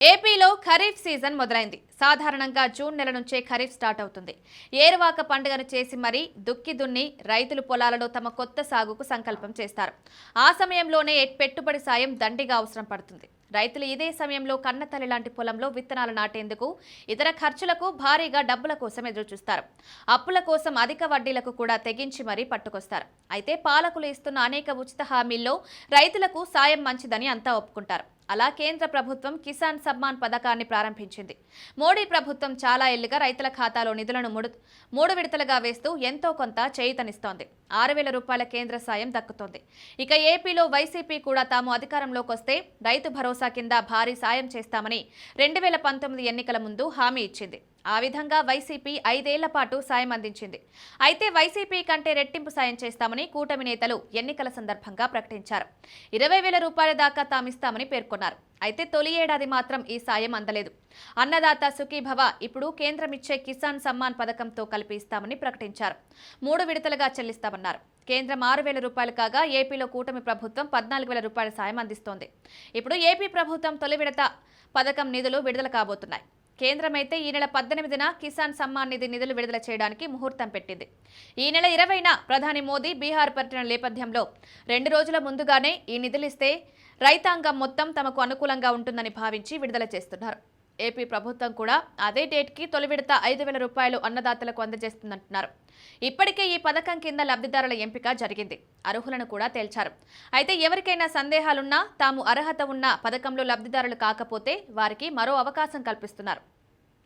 ఏపీలో ఖరీఫ్ సీజన్ మొదలైంది. సాధారణంగా జూన్ నెల నుంచే ఖరీఫ్ స్టార్ట్ అవుతుంది. ఏరువాక పండుగను చేసి మరీ దుక్కి దున్ని రైతులు పొలాలలో తమ కొత్త సాగుకు సంకల్పం చేస్తారు. ఆ సమయంలోనే పెట్టుబడి సాయం దండిగా అవసరం పడుతుంది. రైతులు ఇదే సమయంలో కన్నతల్లి లాంటి పొలంలో విత్తనాలు నాటేందుకు, ఇతర ఖర్చులకు భారీగా డబ్బుల కోసం ఎదురుచూస్తారు. అప్పుల కోసం అధిక వడ్డీలకు కూడా తెగించి మరీ పట్టుకొస్తారు. అయితే పాలకులు ఇస్తున్న అనేక ఉచిత హామీల్లో రైతులకు సాయం మంచిదని అంతా ఒప్పుకుంటారు. అలా కేంద్ర ప్రభుత్వం కిసాన్ సమ్మాన్ పథకాన్ని ప్రారంభించింది. మోడీ ప్రభుత్వం చాలా ఏళ్లుగా రైతుల ఖాతాలో నిధులను మూడు విడతలుగా వేస్తూ ఎంతో కొంత చేయూతనిస్తోంది. 6,000 రూపాయల కేంద్ర సాయం దక్కుతోంది. ఇక ఏపీలో వైసీపీ కూడా తాము అధికారంలోకి వస్తే రైతు భరోసా కింద భారీ సాయం చేస్తామని 2019 ఎన్నికల ముందు హామీ ఇచ్చింది. ఆ విధంగా వైసీపీ 5 ఏళ్ల పాటు సాయం అందించింది. అయితే వైసీపీ కంటే రెట్టింపు సాయం చేస్తామని కూటమి నేతలు ఎన్నికల సందర్భంగా ప్రకటించారు. 20,000 రూపాయల దాకా తామిస్తామని పేర్కొన్నారు. అయితే తొలి ఏడాది మాత్రం ఈ సాయం అందలేదు. అన్నదాత సుఖీభవ ఇప్పుడు కేంద్రం ఇచ్చే కిసాన్ సమ్మాన్ పథకంతో కలిపి ఇస్తామని ప్రకటించారు. 3 విడతలుగా చెల్లిస్తామన్నారు. కేంద్రం 6,000 రూపాయలు కాగా ఏపీలో కూటమి ప్రభుత్వం 14,000 రూపాయల సాయం అందిస్తోంది. ఇప్పుడు ఏపీ ప్రభుత్వం తొలి విడత పథకం నిధులు విడుదల కాబోతున్నాయి. కేంద్రం అయితే ఈ నెల 18న కిసాన్ సమ్మాన్ నిధి నిధులు విడుదల చేయడానికి ముహూర్తం పెట్టింది. ఈ నెల 20న ప్రధాని మోదీ బీహార్ పర్యటన నేపథ్యంలో 2 రోజుల ముందుగానే ఈ నిధులిస్తే రైతాంగం మొత్తం తమకు అనుకూలంగా ఉంటుందని భావించి విడుదల చేస్తున్నారు. ఏపీ ప్రభుత్వం కూడా అదే డేట్కి తొలి విడత 5,000 రూపాయలు అన్నదాతలకు అందజేస్తుందంటున్నారు. ఇప్పటికే ఈ పథకం కింద లబ్ధిదారుల ఎంపిక జరిగింది. అర్హులను కూడా తేల్చారు. అయితే ఎవరికైనా సందేహాలున్నా, తాము అర్హత ఉన్న పథకంలో లబ్ధిదారులు కాకపోతే వారికి మరో అవకాశం కల్పిస్తున్నారు.